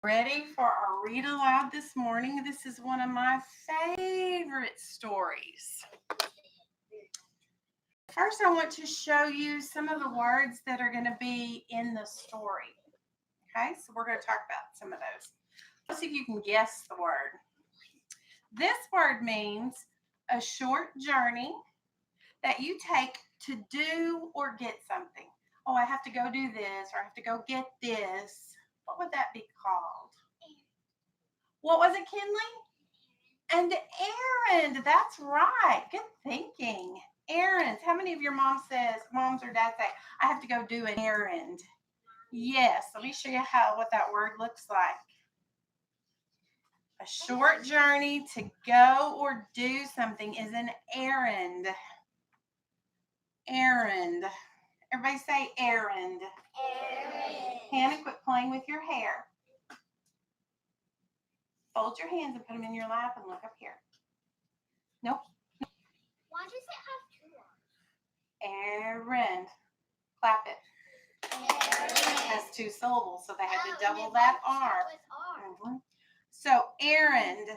Ready for our read aloud this morning? This is one of my favorite stories. First, I want to show you some of the words that are going to be in the story. Okay, so we're going to talk about some of those. Let's see if you can guess the word. This word means a short journey that you take to do or get something. Oh, I have to go do this, or I have to go get this. What would that be called? What was it, Kinley? An errand. That's right. Good thinking. Errands. How many of your moms or dads say, I have to go do an errand? Yes. Let me show you what that word looks like. A short journey to go or do something is an errand. Errand. Everybody say errand. Errand. Hannah, quit playing with your hair. Fold your hands and put them in your lap and look up here. Nope. Why does it have 2 R's? Errand. Clap it. Errand. It has 2 syllables, so they had to double that R. R. So errand.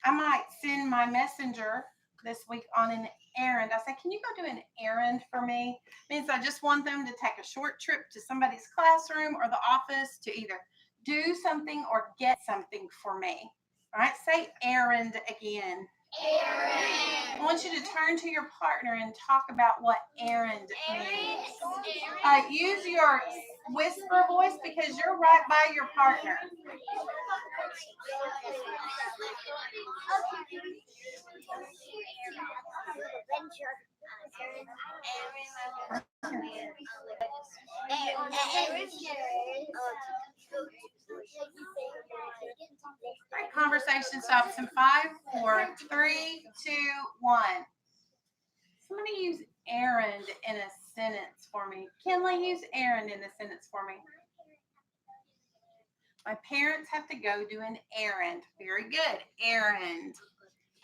I might send my messenger this week on an errand. I say, can you go do an errand for me? It means I just want them to take a short trip to somebody's classroom or the office to either do something or get something for me. All right, say errand again. Errand. I want you to turn to your partner and talk about what errand means. Use your whisper voice because you're right by your partner. All right, conversation stops in 5, 4, 3, 2, 1. Somebody use errand in a sentence for me. Kinley, use errand in a sentence for me. My parents have to go do an errand. Very good. Errand.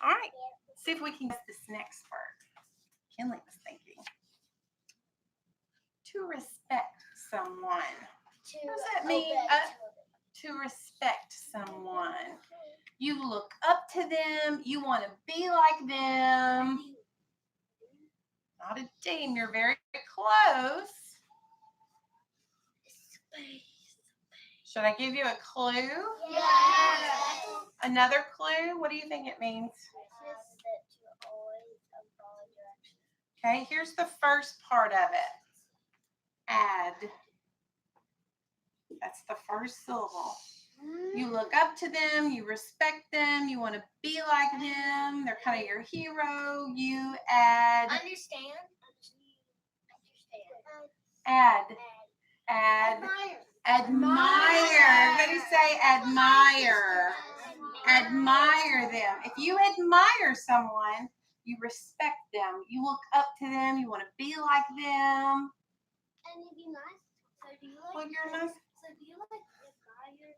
All right. See if we can get this next word. Kinley was thinking. To respect someone. What does that mean? To respect someone. You look up to them. You want to be like them. Not a team. You're very close. Should I give you a clue? Yes. Another clue? What do you think it means? Okay, here's the first part of it. Add. That's the first syllable. You look up to them, you respect them, you want to be like them. They're kind of your hero. You add. Understand. Add. Add. Admire. Everybody say admire. Admire them. If you admire someone, you respect them. You look up to them. You want to be like them. And you'd be nice. So do you like? Well, you're nice. So do you like admire?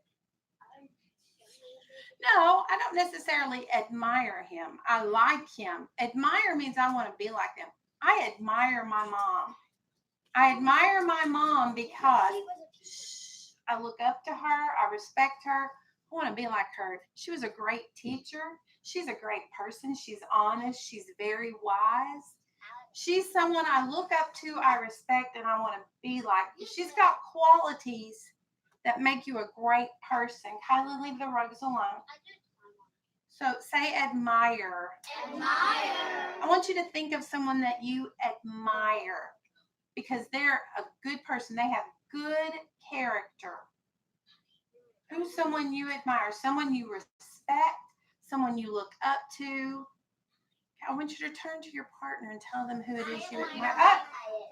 No, I don't necessarily admire him. I like him. Admire means I want to be like them. I admire my mom. I admire my mom because I look up to her. I respect her. I want to be like her. She was a great teacher. She's a great person. She's honest. She's very wise. She's someone I look up to, I respect, and I want to be like. She's got qualities that make you a great person. Kylie, leave the rugs alone. So say admire. Admire. I want you to think of someone that you admire because they're a good person. They have good character. Who's someone you admire? Someone you respect? Someone you look up to? I want you to turn to your partner and tell them who it is you admire.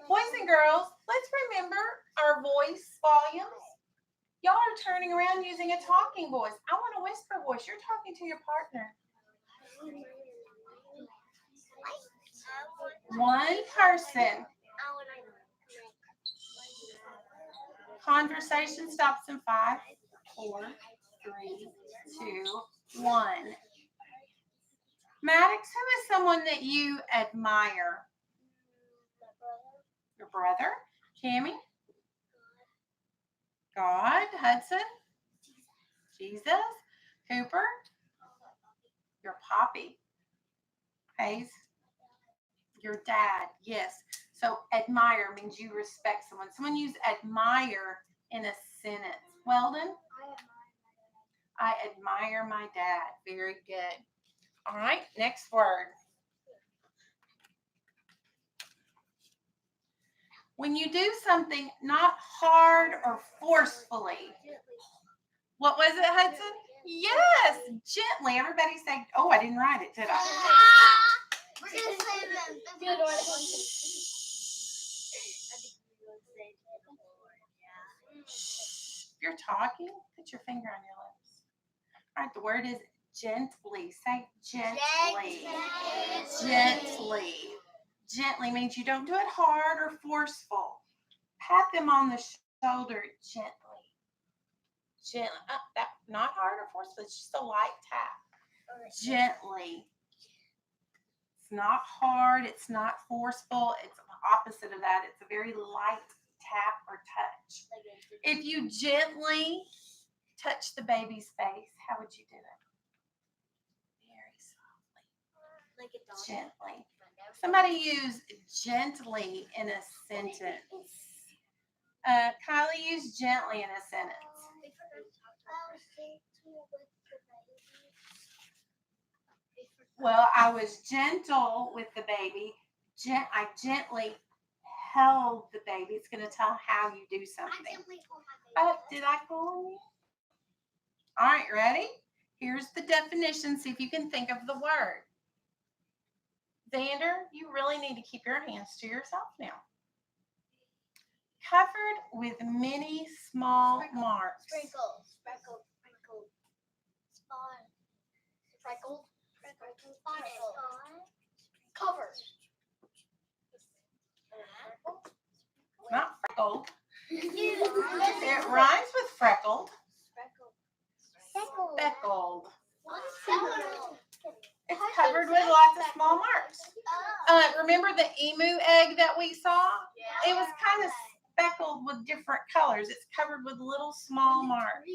Boys and girls, let's remember our voice volumes. Y'all are turning around using a talking voice. I want a whisper voice. You're talking to your partner. One person. Conversation stops in 5, 4, 3, 2, 1. Maddox, who is someone that you admire? Your brother? Cammy? God? Hudson? Jesus. Cooper, your poppy. Hayes, your dad. Yes. So admire means you respect someone. Someone use admire in a sentence. Weldon, I admire my dad. Very good. All right, next word. When you do something not hard or forcefully. What was it, Hudson? Yes, gently. Everybody say, oh, I didn't write it, did I? If you're talking, put your finger on your lips. All right, the word is gently. Say gently. Gently. Gently means you don't do it hard or forceful. Pat them on the shoulder gently. Gently. Not hard or forceful. It's just a light tap. Gently. It's not hard. It's not forceful. It's the opposite of that. It's a very light tap or touch. If you gently touch the baby's face, how would you do it? Very softly. Gently. Somebody use gently in a sentence. Kylie, use gently in a sentence. Well, I was gentle with the baby. I gently held the baby. It's going to tell how you do something. Did I call you? All right, ready? Here's the definition. See if you can think of the word. Xander, you really need to keep your hands to yourself now. Covered with many small marks. Sprinkled. Sprinkled. Sprinkled. Sprinkled. Sprinkled. Covered. Not freckled. It rhymes with freckled. Speckled. It's covered with lots of small marks. Remember the emu egg that we saw? It was kind of speckled with different colors. It's covered with little small marks.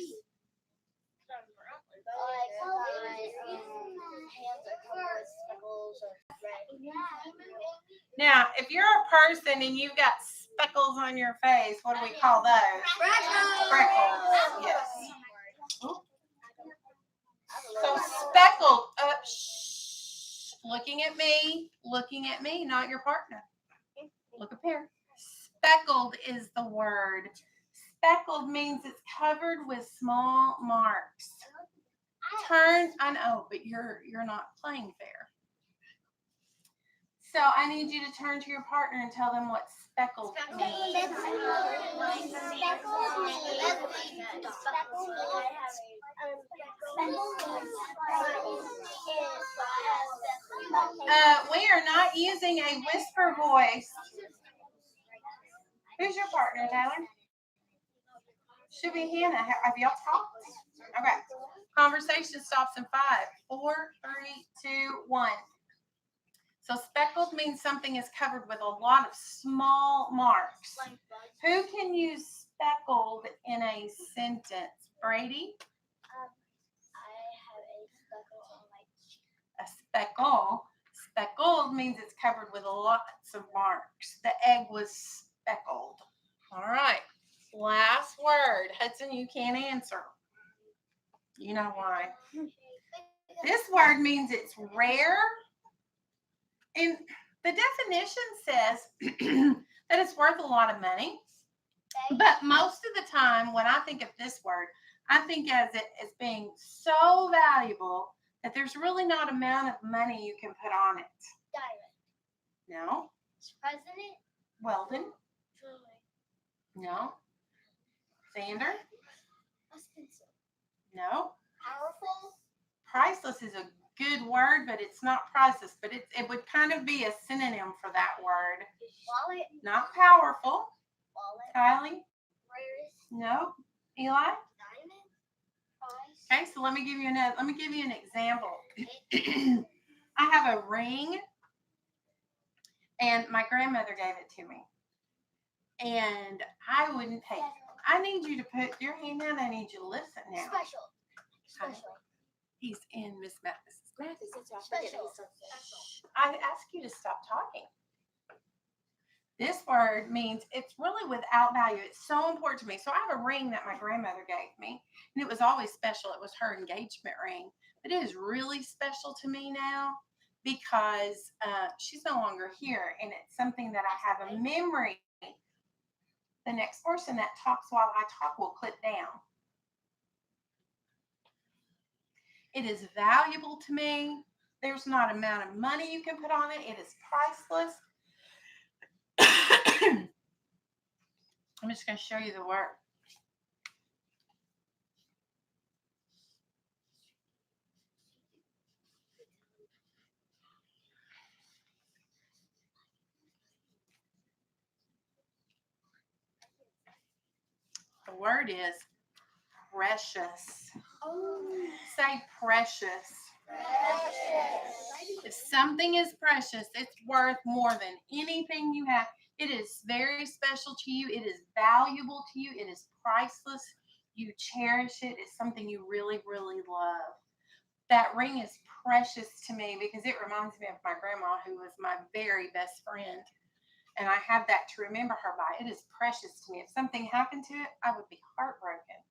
Now, if you're a person and you've got speckles on your face, what do we call those? Freckles. Yes. So speckled. Looking at me, not your partner. Look up here. Speckled is the word. Speckled means it's covered with small marks. I know, but you're not playing fair. So I need you to turn to your partner and tell them what speckled means. We are not using a whisper voice. Who's your partner, Tyler? Should be Hannah. Have y'all talked? Okay. Conversation stops in 5, 4, 3, 2, 1. So speckled means something is covered with a lot of small marks. Who can use speckled in a sentence? Brady? I have a speckle on my cheek. A speckle. Speckled means it's covered with lots of marks. The egg was speckled. All right. Last word. Hudson, you can't answer. You know why. This word means it's rare. And the definition says that it's worth a lot of money. But most of the time, when I think of this word, I think as it as being so valuable that there's really not amount of money you can put on it. Diamond. No. President. Weldon. Jewelry. No. Xander. Expensive. No. Powerful. Priceless is a good word, but it's not priceless. But it would kind of be a synonym for that word. Wallet. Not powerful. Wallet. Kylie. Rarest. No. Eli. Diamond. Price. Okay, so let me give you an example. I have a ring, and my grandmother gave it to me, and I wouldn't pay. I need you to put your hand down. I need you to listen now. Special. Special. He's in Miss Mathis's class. Mathis, it's our Special. I asked you to stop talking. This word means it's really without value. It's so important to me. So I have a ring that my grandmother gave me, and it was always special. It was her engagement ring, but it is really special to me now because she's no longer here, and it's something that I have a memory. The next person that talks while I talk will clip down. It is valuable to me. There's not an amount of money you can put on it. It is priceless. I'm just going to show you the word. The word is precious. Oh. Say precious. Precious. If something is precious, it's worth more than anything you have. It is very special to you. It is valuable to you. It is priceless. You cherish it. It's something you really, really love. That ring is precious to me because it reminds me of my grandma, who was my very best friend. And I have that to remember her by. It is precious to me. If something happened to it, I would be heartbroken.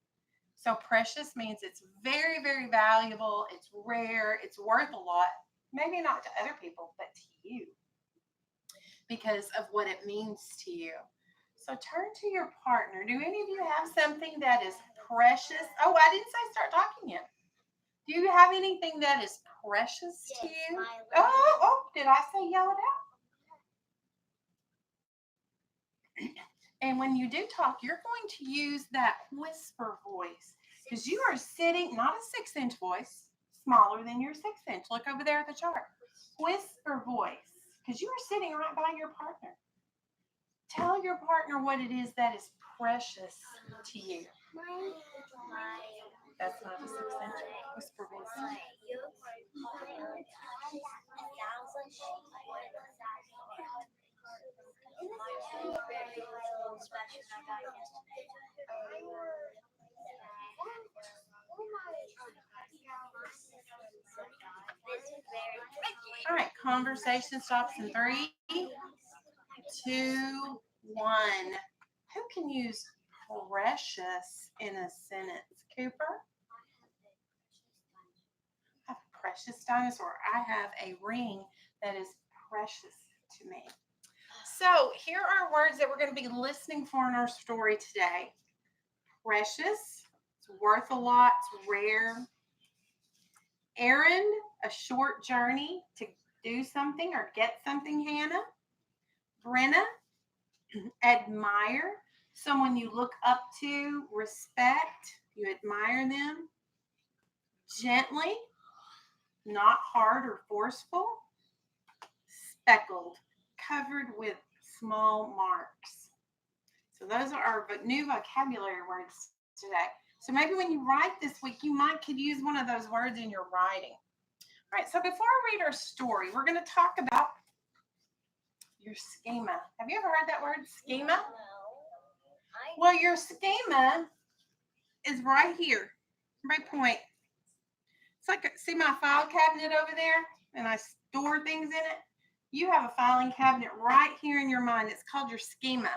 So precious means it's very, very valuable. It's rare. It's worth a lot. Maybe not to other people, but to you because of what it means to you. So turn to your partner. Do any of you have something that is precious? Oh, I didn't say start talking yet. Do you have anything that is precious to you? Oh, did I say yell it out? And when you do talk, you're going to use that whisper voice because you are sitting, not a 6-inch voice, smaller than your 6-inch. Look over there at the chart. Whisper voice because you are sitting right by your partner. Tell your partner what it is that is precious to you. That's not a 6-inch whisper voice. All right, conversation stops in 3, 2, 1. Who can use precious in a sentence? Cooper? I have a precious dinosaur. I have a ring that is precious to me. So here are words that we're going to be listening for in our story today. Precious, it's worth a lot, it's rare. Errand, a short journey to do something or get something, Hannah. Brenna, admire, someone you look up to, respect, you admire them. Gently, not hard or forceful. Speckled, covered with small marks. So those are our new vocabulary words today. So maybe when you write this week, you could use one of those words in your writing. All right, so before I read our story, we're going to talk about your schema. Have you ever heard that word, schema? Well, your schema is right here, right point. It's like, see my file cabinet over there? And I store things in it? You have a filing cabinet right here in your mind. It's called your schema.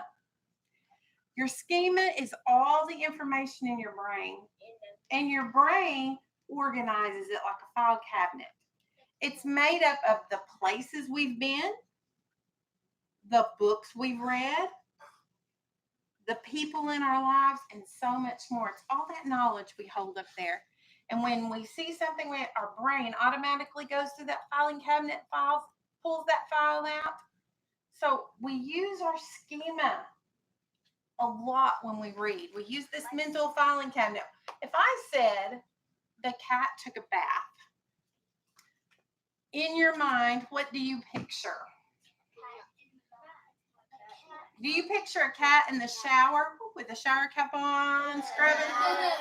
Your schema is all the information in your brain, and your brain organizes it like a file cabinet. It's made up of the places we've been, the books we've read, the people in our lives, and so much more. It's all that knowledge we hold up there. And when we see something, our brain automatically goes through that filing cabinet, pulls that file out. So we use our schema a lot when we read. We use this mental filing cabinet. If I said the cat took a bath, in your mind, what do you picture? Do you picture a cat in the shower with the shower cap on, scrubbing?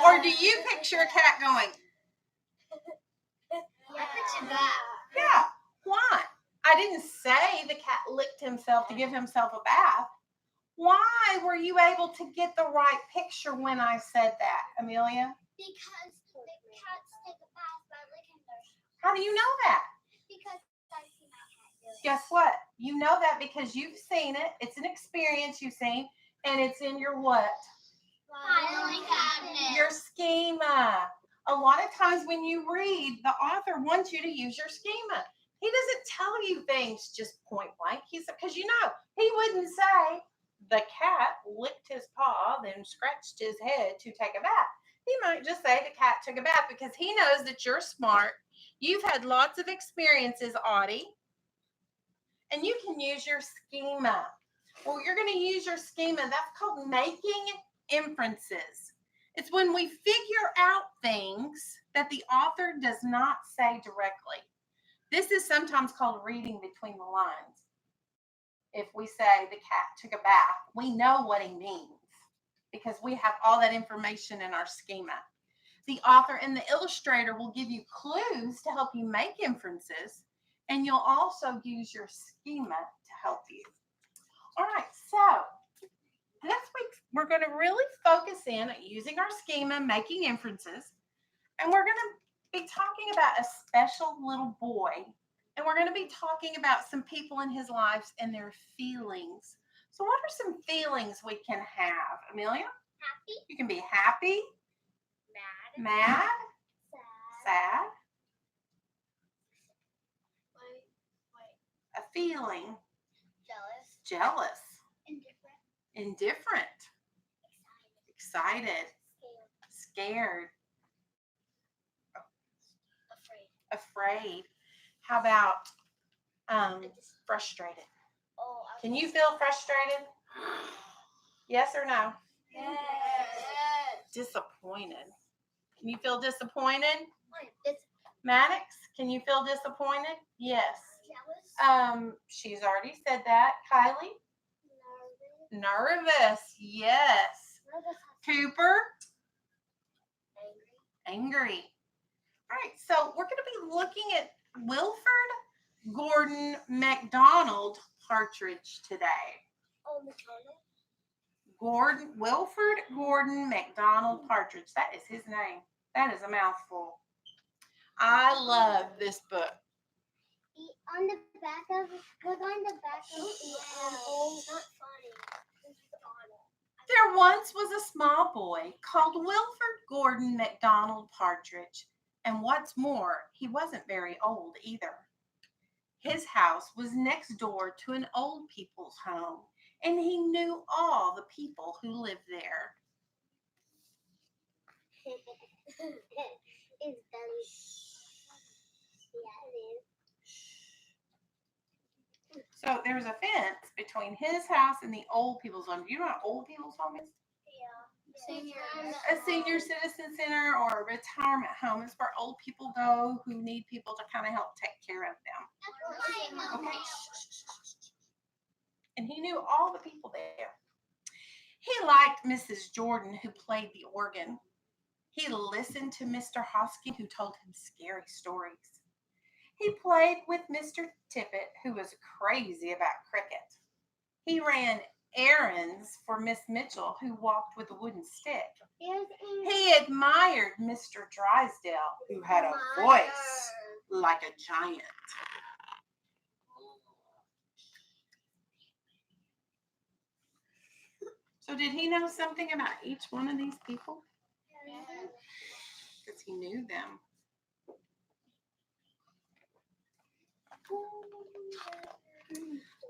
Or do you picture a cat going? I picture that. Yeah. Why? I didn't say the cat licked himself to give himself a bath. Why were you able to get the right picture when I said that, Amelia? Because the cat How do you know that? Because I've seen my cat do it. Guess what? You know that because you've seen it. It's an experience you've seen, and it's in your what? Filing cabinet. Your schema. A lot of times when you read, the author wants you to use your schema. He doesn't tell you things just point blank. He's because he wouldn't say the cat licked his paw, then scratched his head to take a bath. He might just say the cat took a bath because he knows that you're smart. You've had lots of experiences, Audie, and you can use your schema. Well, you're going to use your schema. That's called making inferences. It's when we figure out things that the author does not say directly. This is sometimes called reading between the lines. If we say the cat took a bath, we know what he means because we have all that information in our schema. The author and the illustrator will give you clues to help you make inferences, and you'll also use your schema to help you. All right, so this week we're going to really focus in on using our schema, making inferences, and we're going to be talking about a special little boy, and we're going to be talking about some people in his lives and their feelings. So what are some feelings we can have, Amelia? Happy. You can be happy, mad, sad, a feeling, jealous, indifferent, excited, scared, afraid. How about frustrated? Can you feel frustrated? Yes or no? Yes. Disappointed. Can you feel disappointed? Maddox, can you feel disappointed? Yes. She's already said that. Kylie? Nervous. Yes. Cooper? Angry. All right, so we're going to be looking at Wilford Gordon MacDonald Partridge today. Wilford Gordon MacDonald Partridge. That is his name. That is a mouthful. I love this book. On the back of look on the back of the not funny. There once was a small boy called Wilford Gordon MacDonald Partridge, and what's more, he wasn't very old either. His house was next door to an old people's home, and he knew all the people who lived there. It's done. Yeah, it is. So there's a fence between his house and the old people's home. Do you know what old people's home is? A senior citizen center or a retirement home is where old people go who need people to kind of help take care of them. Okay. And he knew all the people there. He liked Mrs. Jordan, who played the organ. He listened to Mr. Hosking, who told him scary stories. He played with Mr. Tippett, who was crazy about cricket. He ran errands for Miss Mitchell, who walked with a wooden stick. He admired Mr. Drysdale, who had a voice like a giant. So did he know something about each one of these people? Because he knew them.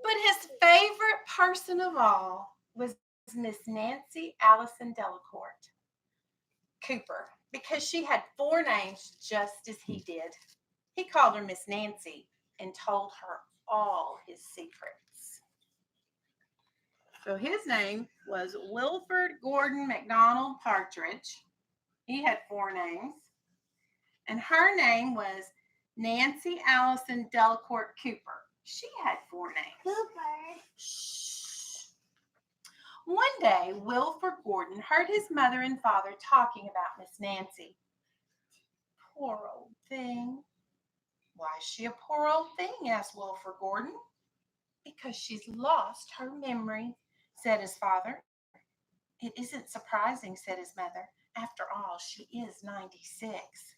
But his favorite person of all was Miss Nancy Allison Delacourt Cooper, because she had 4 names just as he did. He called her Miss Nancy and told her all his secrets. So his name was Wilford Gordon MacDonald Partridge. He had 4 names. And her name was Nancy Allison Delacourt Cooper. She had 4 names. Shh. One day, Wilford Gordon heard his mother and father talking about Miss Nancy. Poor old thing. Why is she a poor old thing? Asked Wilford Gordon. Because she's lost her memory, said his father. It isn't surprising, said his mother. After all, she is 96.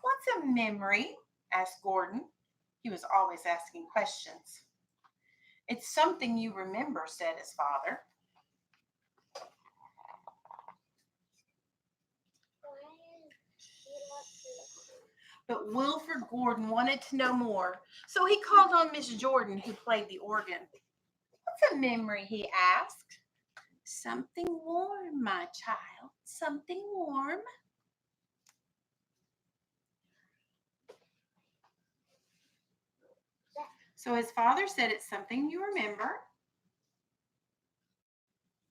What's a memory? asked Gordon. He was always asking questions. It's something you remember, said his father. But Wilford Gordon wanted to know more, so he called on Miss Jordan, who played the organ. What's a memory? He asked. Something warm, my child, something warm. So his father said it's something you remember.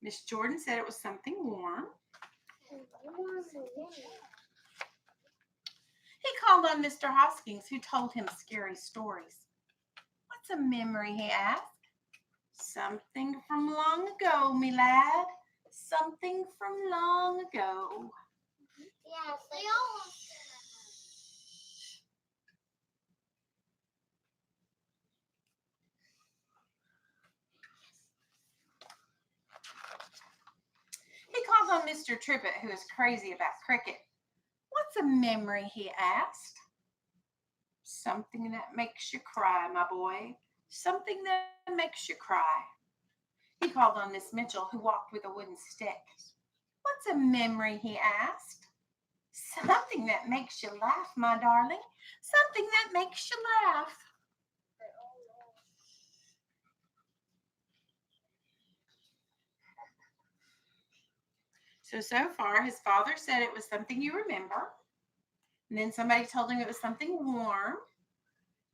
Miss Jordan said it was something warm. He called on Mr. Hoskins, who told him scary stories. What's a memory? He asked. Something from long ago, me lad. Something from long ago. Yes, they all. He called on Mr. Trippett, who is crazy about cricket. What's a memory? He asked. Something that makes you cry, my boy. Something that makes you cry. He called on Miss Mitchell, who walked with a wooden stick. What's a memory? He asked. Something that makes you laugh, my darling. Something that makes you laugh. So far, his father said it was something you remember. And then somebody told him it was something warm.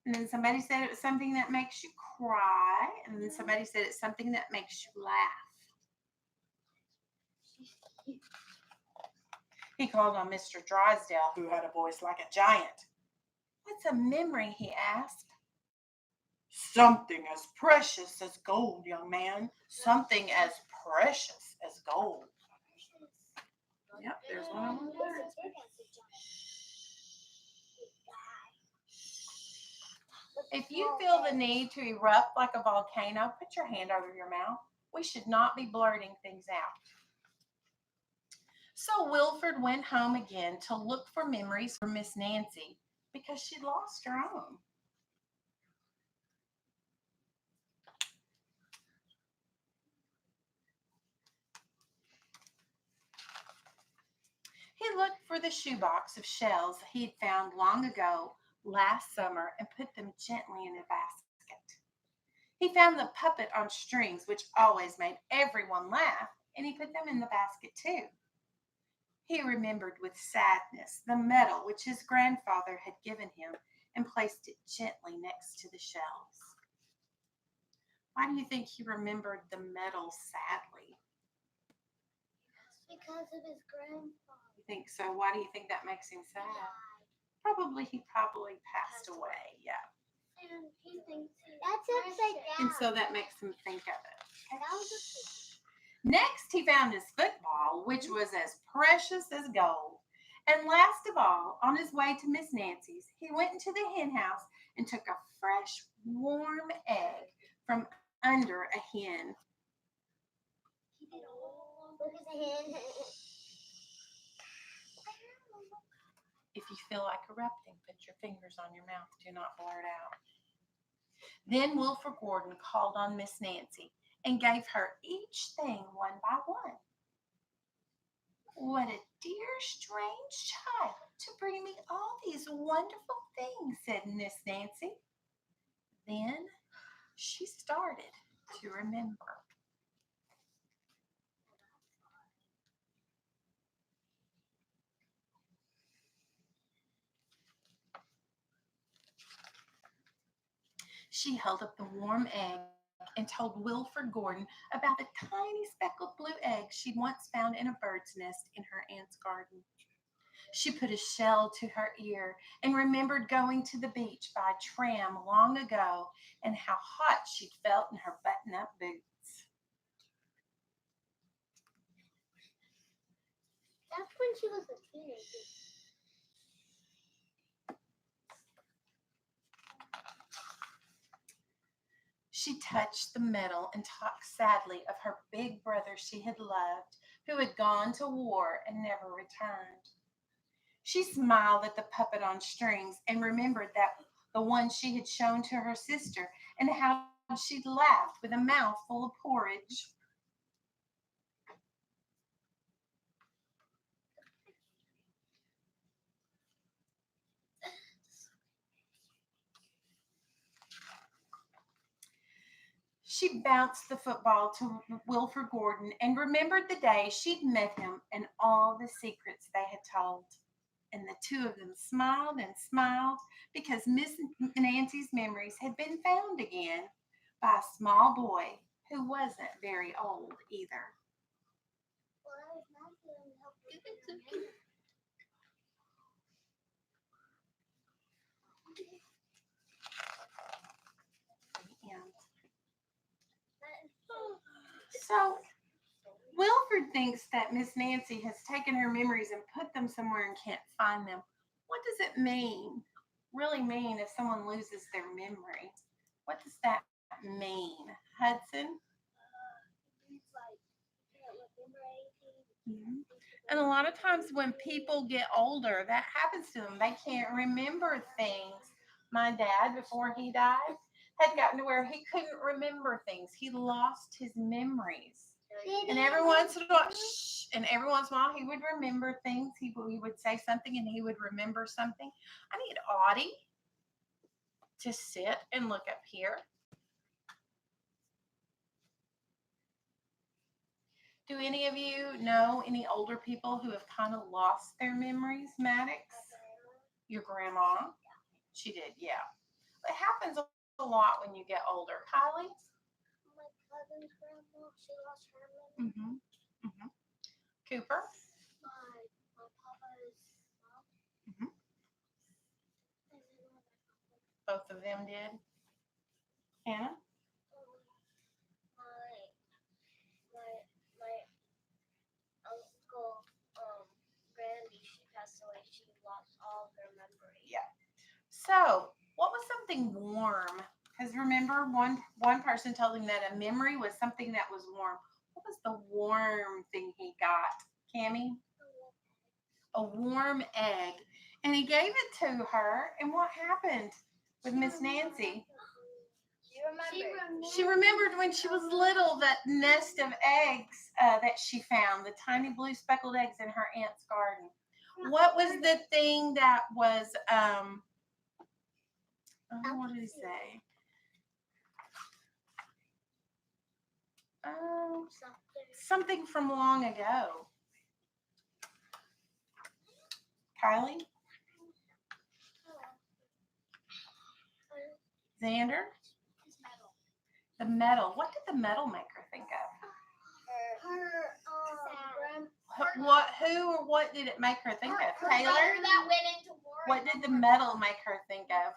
And then somebody said it was something that makes you cry. And then somebody said it's something that makes you laugh. He called on Mr. Drysdale, who had a voice like a giant. What's a memory? He asked. Something as precious as gold, young man. Something as precious as gold. Yep, there's one of them. If you feel the need to erupt like a volcano, put your hand over your mouth. We should not be blurting things out. So Wilford went home again to look for memories for Miss Nancy because she'd lost her own. He looked for the shoebox of shells he'd found long ago last summer and put them gently in a basket. He found the puppet on strings, which always made everyone laugh, and he put them in the basket too. He remembered with sadness the medal which his grandfather had given him and placed it gently next to the shells. Why do you think he remembered the medal sadly? Because of his grandfather. You think so? Why do you think that makes him sad? He probably passed away, yeah. And he thinks that's upside down. And so that makes him think of it. And that was a Next, he found his football, which was as precious as gold. And last of all, on his way to Miss Nancy's, he went into the hen house and took a fresh, warm egg from under a hen. look at the hen. If you feel like erupting, put your fingers on your mouth. Do not blurt out. Then Wilford Gordon called on Miss Nancy and gave her each thing one by one. What a dear, strange child to bring me all these wonderful things, said Miss Nancy. Then she started to remember. She held up the warm egg and told Wilford Gordon about the tiny speckled blue egg she'd once found in a bird's nest in her aunt's garden. She put a shell to her ear and remembered going to the beach by tram long ago and how hot she'd felt in her button-up boots. That's when she was a teenager. She touched the medal and talked sadly of her big brother she had loved, who had gone to war and never returned. She smiled at the puppet on strings and remembered that the one she had shown to her sister and how she'd laughed with a mouth full of porridge. She bounced the football to Wilford Gordon and remembered the day she'd met him and all the secrets they had told. And the two of them smiled and smiled because Miss Nancy's memories had been found again by a small boy who wasn't very old either. So Wilford thinks that Miss Nancy has taken her memories and put them somewhere and can't find them. What does it really mean if someone loses their memory? What does that mean? Hudson? Mhm. And a lot of times when people get older, that happens to them. They can't remember things. My dad, before he died, had gotten to where he couldn't remember things. He lost his memories. And every once in a while, every once in a while, he would remember things. He would say something, and he would remember something. I need Audie to sit and look up here. Do any of you know any older people who have kind of lost their memories, Maddox? Your grandma? She did, yeah. It happens a lot when you get older. Kylie? My cousin's grandma, she lost her memory. Mm-hmm. Cooper? My papa's mom. Mm-hmm. Both of them did. Hannah? My uncle, Brandy, she passed away. She lost all of her memory. Yeah. So, what was something warm? Because remember, one person told him that a memory was something that was warm. What was the warm thing he got, Cammie? A warm egg. And he gave it to her. And what happened with Miss Nancy? She remembered when she was little that nest of eggs that she found, the tiny blue speckled eggs in her aunt's garden. What was the thing that was, what did he say? Something from long ago. Kylie? Xander? The metal. What did the metal maker think of? Who or what did it make her think of? Taylor? That went into war. What did the metal make her think of?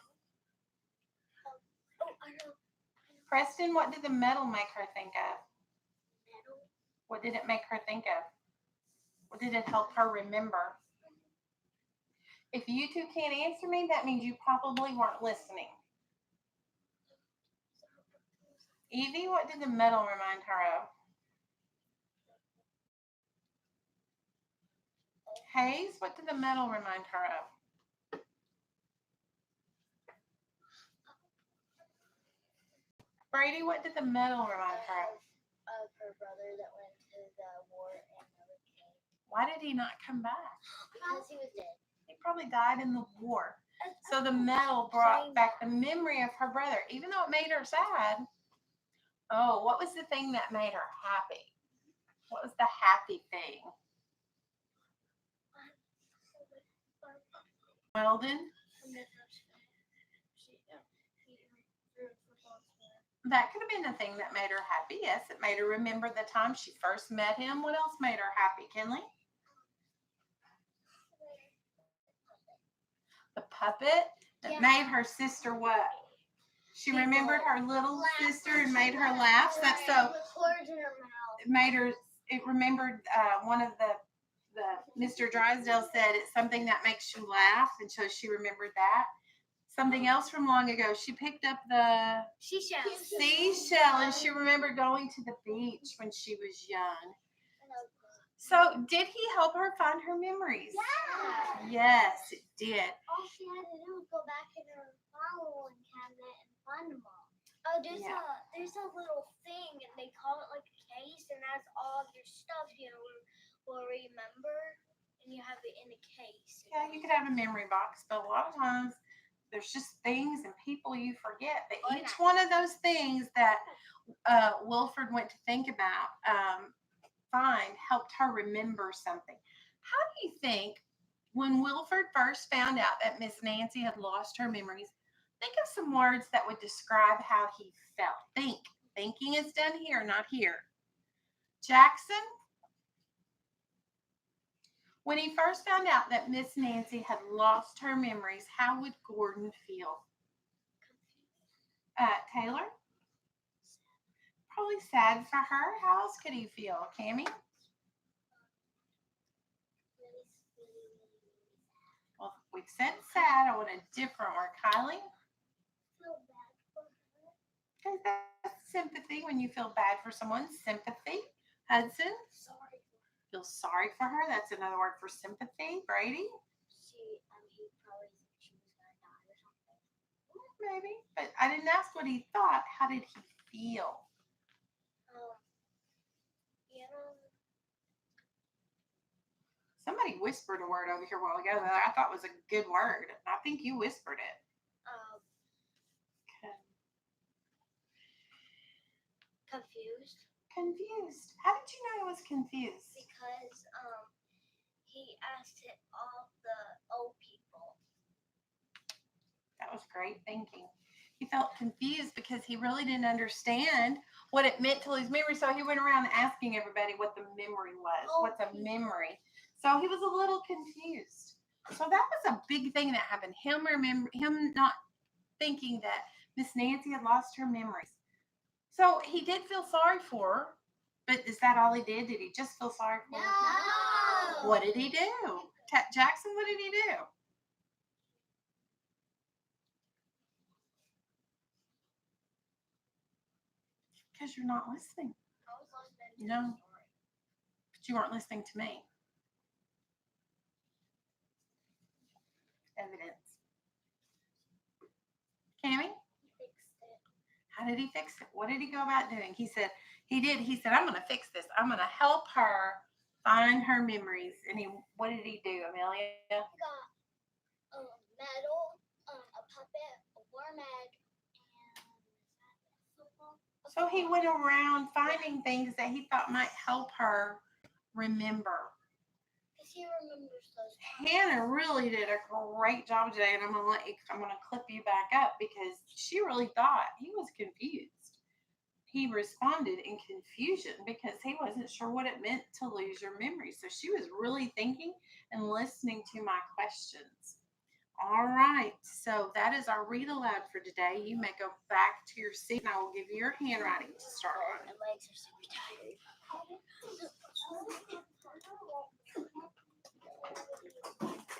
Preston, what did the metal make her think of? What did it make her think of? What did it help her remember? If you two can't answer me, that means you probably weren't listening. Evie, what did the metal remind her of? Hayes, what did the metal remind her of? Brady, what did the metal remind her of? Of her brother that went to the war and never came. Why did he not come back? Because he was dead. He probably died in the war. So the metal brought back the memory of her brother, even though it made her sad. Oh, what was the thing that made her happy? What was the happy thing? Weldon? That could have been the thing that made her happy. Yes, it made her remember the time she first met him. What else made her happy, Kinley? The puppet that made her sister what? She remembered her little sister and made her laugh. That's so. It made her. It remembered one of the Mr. Drysdale said it's something that makes you laugh, and so she remembered that. Something else from long ago. She picked up the seashell, and she remembered going to the beach when she was young. So, did he help her find her memories? Yeah. Yes, it did. All she had to do was go back in her filing cabinet and find them all. Oh, Yeah. there's a little thing, and they call it like a case, and that's all of your stuff, will remember, and you have it in a case. Yeah, you could have a memory box, but a lot of times there's just things and people you forget. But Or each not. one of those things that Wilford went to think about, helped her remember something. How do you think when Wilford first found out that Miss Nancy had lost her memories? Think of some words that would describe how he felt. Think. Thinking is done here, not here. Jackson, when he first found out that Miss Nancy had lost her memories, how would Gordon feel? Taylor? Probably sad for her. How else could he feel? Cammy? Well, we've said sad. I want a different word. Kylie? Feel bad for her. Okay, that's sympathy. When you feel bad for someone, sympathy. Hudson? Sorry. Feel sorry for her. That's another word for sympathy. Brady? He probably thought she was gonna die or something. Maybe. But I didn't ask what he thought. How did he feel? You know. Somebody whispered a word over here a while ago that I thought was a good word. I think you whispered it. Confused. Confused. How did you know it was confused? Because he asked it all the old people. That was great thinking. He felt confused because he really didn't understand what it meant to lose memory. So he went around asking everybody what the memory was. What's a memory? So he was a little confused. So that was a big thing that happened. Him not thinking that Miss Nancy had lost her memories. So he did feel sorry for her, but is that all he did? Did he just feel sorry for her? No. What did he do? Jackson, what did he do? Because you're not listening. I was listening to No. the story. But you weren't listening to me. Evidence. Cammy? He fixed it. How did he fix it? What did he go about doing? He said, I'm going to fix this. I'm going to help her find her memories. And what did he do, Amelia? He got metal, a puppet, a war mag, and football. So he went around finding things that he thought might help her remember. Because he remembers those. Hannah really did a great job today, and I'm gonna clip you back up because she really thought he was confused. He responded in confusion because he wasn't sure what it meant to lose your memory. So she was really thinking and listening to my questions. All right, so that is our read aloud for today. You may go back to your seat, and I will give you your handwriting to start on. My legs are super tired.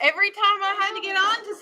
Every time I had to get on to